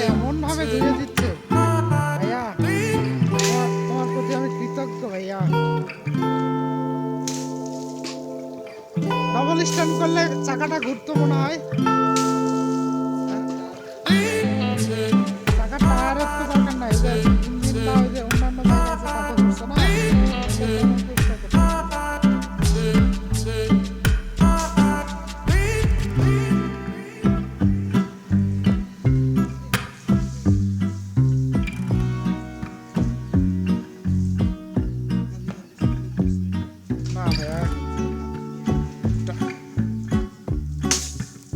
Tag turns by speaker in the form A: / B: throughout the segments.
A: এমন ভাবে ধুয়ে দিচ্ছে ভাইয়া, তোমার প্রতি আমি কৃতজ্ঞ ভাইয়া। ডবল স্ট্যান্ড করলে চাকাটা ঘুরতো মনে হয়। চাকার টায়ারের তো দরকার নাই, যে ইঞ্জিন বা ওই যে অন্যান্য জায়গা আছে তাতে ঘুরছে না। না ভাইয়া,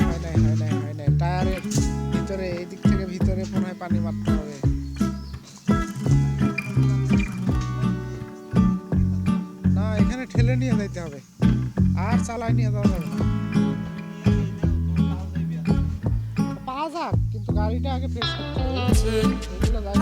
A: হয় নাই টায়ারের ভিতরে, এই দিক থেকে ভিতরে মনে হয় পানি মারতে হবে। না, এখানে ঠেলে নিয়ে যাইতে হবে, আর চালায় নিয়ে যাওয়া যাবে না। পাওয়া যাক, কিন্তু গাড়িটা আগে ফ্রেশ করতে হবে। এগুলো গাড়ি